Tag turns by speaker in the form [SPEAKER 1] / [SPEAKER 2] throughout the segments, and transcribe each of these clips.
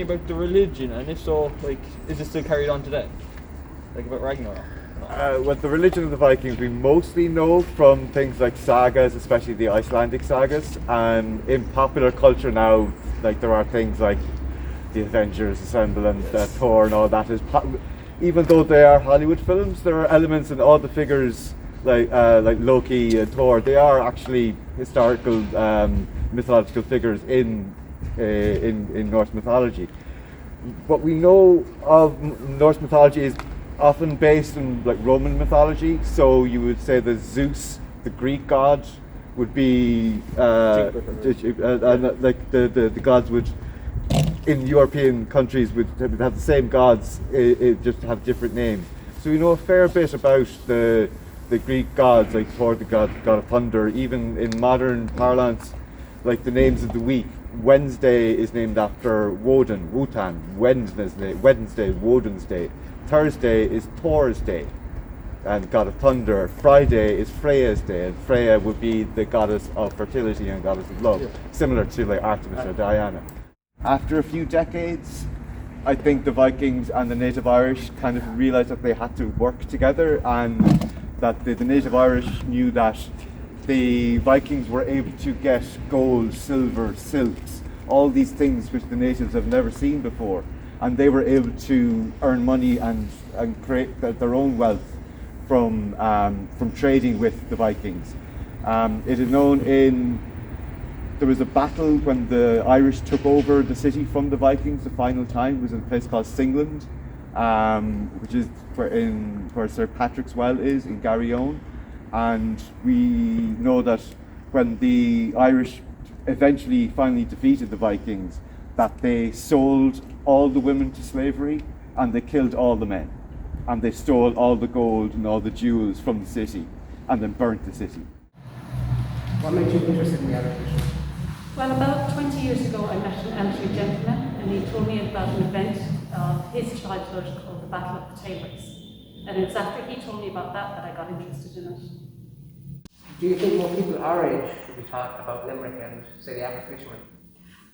[SPEAKER 1] about the religion, and if so, like, is it still carried on today? Like about Ragnarok?
[SPEAKER 2] Well, the religion of the Vikings we mostly know from things like sagas, especially the Icelandic sagas, and in popular culture now, like there are things like the Avengers Assemble and Thor and all that. Even though they are Hollywood films, there are elements in all the figures like Loki and Thor. They are actually historical mythological figures in Norse mythology. What we know of Norse mythology is often based in like Roman mythology. So you would say that Zeus, the Greek god, would be like the gods would in European countries would have the same gods, it just have different names. So we know a fair bit about the Greek gods, like Thor, the god of thunder. Even in modern parlance, like the names of the week, Wednesday is named after Woden, Wotan. Wednesday, Woden's day. Thursday is Thor's day, and god of thunder. Friday is Freya's day, and Freya would be the goddess of fertility and goddess of love, similar to like Artemis or Diana. After a few decades, I think the Vikings and the native Irish kind of realised that they had to work together, and that the native Irish knew that the Vikings were able to get gold, silver, silks, all these things which the natives have never seen before, and they were able to earn money and create their own wealth from trading with the Vikings. It is known there was a battle when the Irish took over the city from the Vikings the final time. It was in a place called Singland, which is where Sir Patrick's Well is in Garryowen. And we know that when the Irish eventually finally defeated the Vikings, that they sold all the women to slavery and they killed all the men. And they stole all the gold and all the jewels from the city and then burnt the city.
[SPEAKER 3] What made you interested in the Irish?
[SPEAKER 4] Well, about 20 years ago I met an elderly gentleman and he told me about an event of his childhood called the Battle of the Tail Race. And it was after he told me about that I got interested in it.
[SPEAKER 3] Do you think more people our age should be taught about Limerick and, say, the Irish fishermen?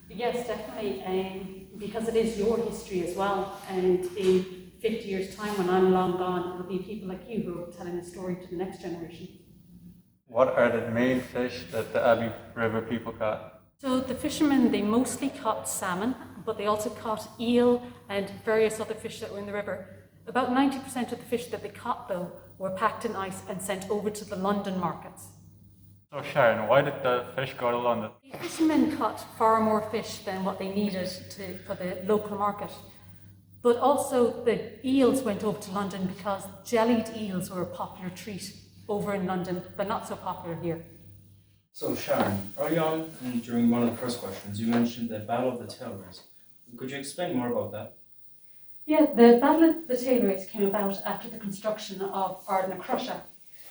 [SPEAKER 4] Yes, definitely, because it is your history as well. And in 50 years' time, when I'm long gone, it'll be people like you who are telling the story to the next generation.
[SPEAKER 5] What are the main fish that the Abbey River people caught?
[SPEAKER 4] So the fishermen, they mostly caught salmon, but they also caught eel and various other fish that were in the river. About 90% of the fish that they caught, though, were packed in ice and sent over to the London markets.
[SPEAKER 5] So Sharon, why did the fish go to London?
[SPEAKER 4] The fishermen caught far more fish than what they needed for the local market. But also the eels went over to London because jellied eels were a popular treat over in London, but not so popular here.
[SPEAKER 6] So Sharon, early on and during one of the first questions, you mentioned the Battle of the Tail Race. Could you explain more about that?
[SPEAKER 4] Yeah, the Battle of the Tail Race came about after the construction of Ardnacrusha.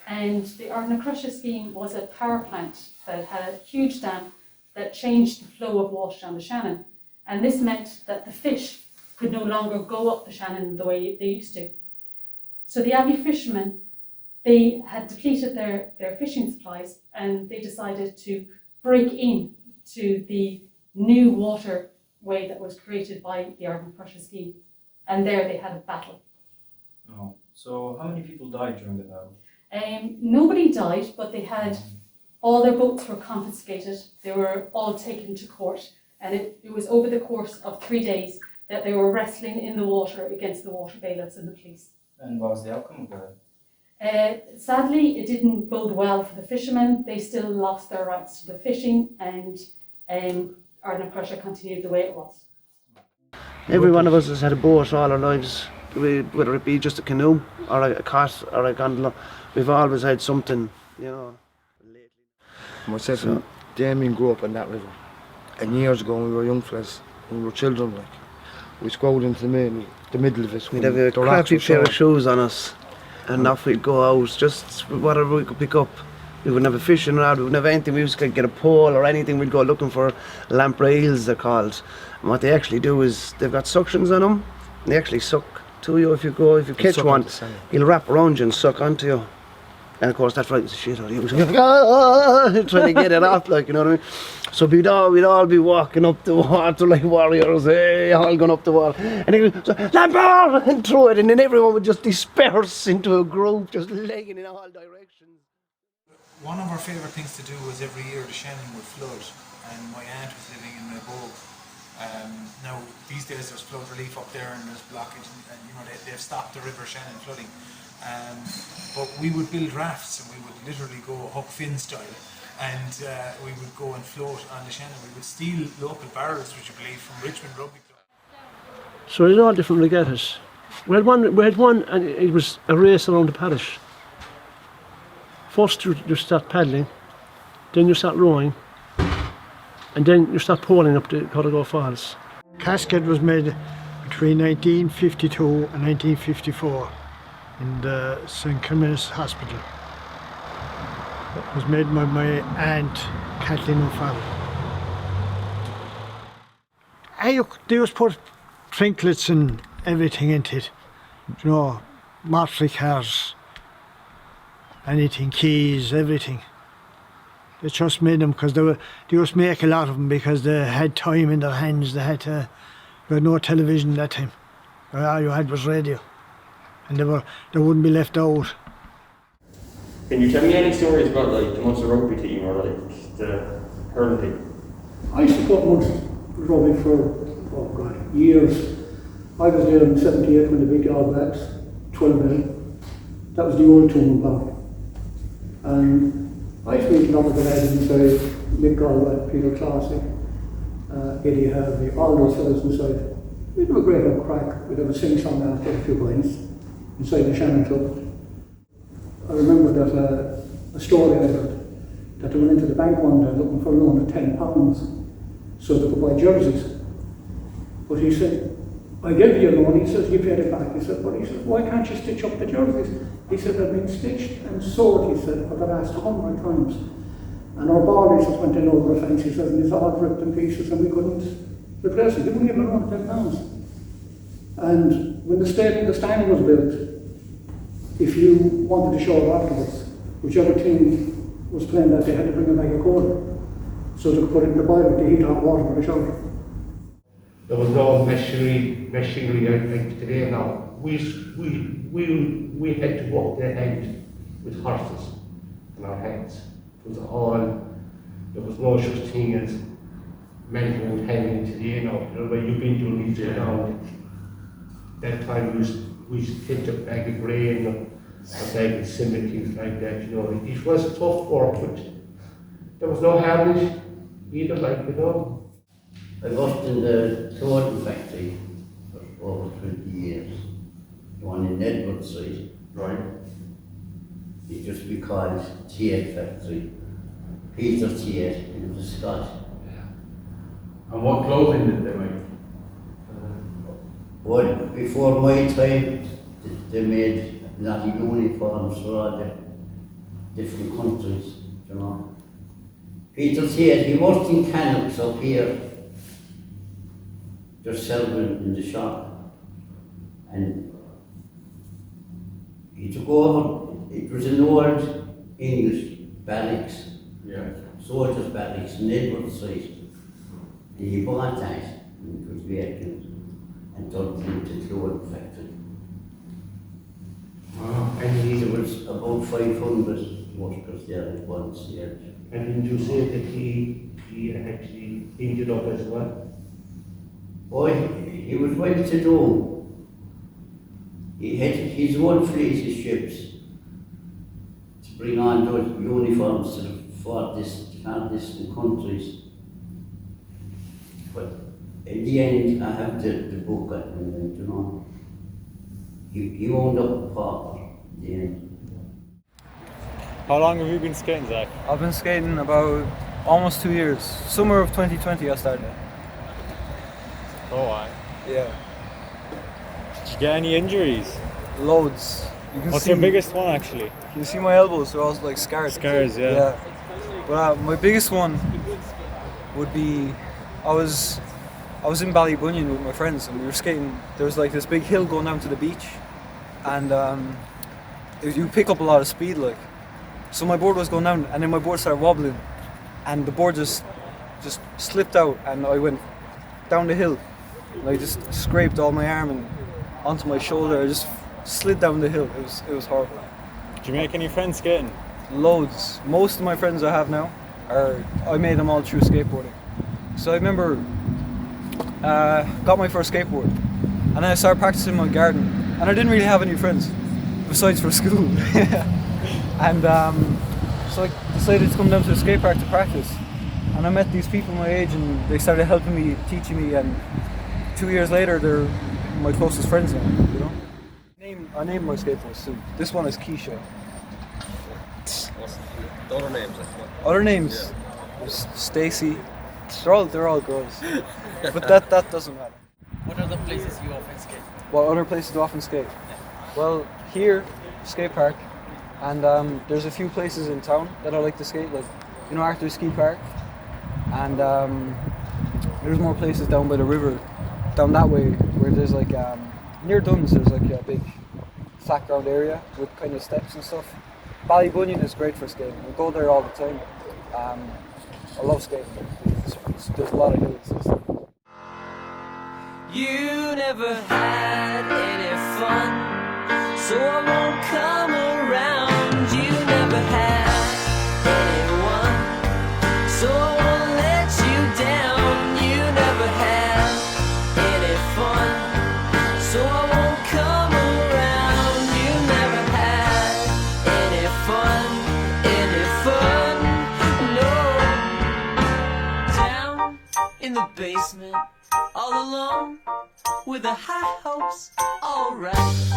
[SPEAKER 4] And the Ardnacrusha scheme was a power plant that had a huge dam that changed the flow of water down the Shannon. And this meant that the fish could no longer go up the Shannon the way they used to. So the Abbey fishermen, they had depleted their fishing supplies and they decided to break in to the new waterway that was created by the Ardnacrusha scheme. And there they had a battle.
[SPEAKER 6] Oh, so how many people died during the battle?
[SPEAKER 4] Nobody died, but they had all their boats were confiscated. They were all taken to court, and it was over the course of 3 days that they were wrestling in the water against the water bailiffs and the police.
[SPEAKER 6] And what was the outcome of that?
[SPEAKER 4] Sadly, it didn't bode well for the fishermen. They still lost their rights to the fishing, and Ardnacrusha continued the way it was.
[SPEAKER 7] Every one of us has had a boat all our lives, whether it be just a canoe or a cart or a gondola. We've always had something, you know.
[SPEAKER 8] Myself and Damien grew up on that river. And years ago when we were young fellas, when we were children, like, we used to go out into the middle of it.
[SPEAKER 7] We'd have a crappy pair of shoes on us and off we'd go out, just whatever we could pick up. We wouldn't have a fishing rod, we wouldn't have anything. We used to get a pole or anything. We'd go looking for lampreys, they're called. And what they actually do is they've got suctions on them. They actually suck to you if you catch one. He'll wrap around you and suck onto you. And of course that frightens the shit out of you. Trying to get it off, like, you know what I mean? So we'd all be walking up the water like warriors, all going up the wall. And he would say, Lampard! And throw it, and then everyone would just disperse into a group, just legging in all directions.
[SPEAKER 9] One of our favourite things to do was every year the Shannon would flood, and my aunt was living in Maybog. Now these days there's flood relief up there and there's blockage, and you know they've stopped the River Shannon flooding. But we would build rafts and we would literally go Huck Finn style, and we would go and float on the Shannon. We would steal local barrels, would you believe, from Richmond Rugby Club.
[SPEAKER 10] So there's all different regattas. We had one, and it was a race around the parish. First you start paddling, then you start rowing, and then you start poling up the Corrigal Falls.
[SPEAKER 11] Cascade was made between 1952 and 1954 in the St. Clement's Hospital. It was made by my aunt Kathleen O'Farrell. They just put trinklets and everything into it, you know, motley cars, anything, keys, everything. They just made them because they just make a lot of them because they had time in their hands. They had no television that time. All you had was radio, and they wouldn't be left out.
[SPEAKER 12] Can you tell me any stories about like the Munster rugby team or like the hurling team?
[SPEAKER 13] I used to put Munster rugby for years. I was there in '78 when they beat the All Blacks, 12-0. That was the old Toon Park. And I used to meet a lot of the lads inside, Mick Galway, Peter Classic, Eddie Harvey, all those fellas inside. We'd have a great old crack. We'd have a sing-song after a few pints inside the Shannon Club. I remember that a story I heard, that they went into the bank one day looking for a loan of £10 so they could buy jerseys. But he said, I gave you a loan. He says, you paid it back. He said, but he said, why can't you stitch up the jerseys? He said, they've been stitched and sewed, he said, for the last 100 times. And our ball races went in over a fence, he said, and it's all ripped in pieces and we couldn't replace it. They wouldn't give it around £10. And when the stand was built, if you wanted to show it afterwards, whichever team was playing that, they had to bring a bag of coal. So they could put it in the boiler to heat hot water for the shower.
[SPEAKER 14] There was no machinery like today now. We had to walk the hand with horses in our hands. It was all, there was no such thing as mental handling today now. You know, when you've been to these around, that time we used to pitch a bag of grain or a bag of cement, things like that, you know. It was tough work, but there was no harness either, like, you know.
[SPEAKER 15] I worked in the clothing factory for over 20 years. The one in Edward Street.
[SPEAKER 12] Right.
[SPEAKER 15] It used to be called T8 Factory. Peter T8, and it was Scott.
[SPEAKER 12] And what clothing did they make?
[SPEAKER 15] Well, before my time, they made not uniforms for all the different countries, you know. Peter T8, he worked in Canucks up here, just selling in the shop. And he took over, it was an old English barracks, soldiers' barracks in Edward Street. And he bought that, and it was vacant, and turned it into a clothing factory. And there was about 500 workers there at one stage.
[SPEAKER 14] And did you say that he actually ended up as well?
[SPEAKER 15] Oh, he was well to do. He had his own fleet of ships to bring on those uniforms to the far distant countries. But in the end, I have the book, and you know, he wound up a pauper in the end.
[SPEAKER 5] How long have you been skating, Zach?
[SPEAKER 16] I've been skating about almost 2 years. Summer of 2020 I started.
[SPEAKER 5] Oh, I.
[SPEAKER 16] Yeah.
[SPEAKER 5] Did you get any injuries?
[SPEAKER 16] Loads. You can
[SPEAKER 5] What's
[SPEAKER 16] see
[SPEAKER 5] your biggest one, actually?
[SPEAKER 16] You see my elbows, they're all like scars.
[SPEAKER 5] Scars, yeah.
[SPEAKER 16] Yeah. But my biggest one would be, I was in Ballybunion with my friends and we were skating. There was like this big hill going down to the beach, and you pick up a lot of speed, like, So my board was going down, and then my board started wobbling, and the board just slipped out, and I went down the hill, and I just scraped all my arm and onto my shoulder. I just slid down the hill. It was horrible.
[SPEAKER 17] Did you make any friends skating?
[SPEAKER 16] Loads. Most of my friends I have now I made them all through skateboarding. So I remember got my first skateboard, and then I started practicing in my garden, and I didn't really have any friends besides for school. And so I decided to come down to the skate park to practice, and I met these people my age, and they started helping me, teaching me, and 2 years later they're my closest friends now, you know. I named my skateboards too. This one is Keisha.
[SPEAKER 12] What's the other names?
[SPEAKER 16] Other names? There's Stacy. They're all girls. But that doesn't matter.
[SPEAKER 3] What are the places you often skate?
[SPEAKER 16] What other places do I often skate? Well, here, skate park, and there's a few places in town that I like to skate, like, you know, Arthur Ski Park, and there's more places down by the river, down that way, where there's like, near Duns, there's like a big flat ground area with kind of steps and stuff. Ballybunion is great for skating. I go there all the time. I love skating. There's a lot of hills and stuff.
[SPEAKER 18] You never had any fun, so I won't come around. You never had anyone, so I won't let you down. You never had any fun, so I won't come around. You never had any fun, no. Down in the basement, all alone, with the high hopes, alright.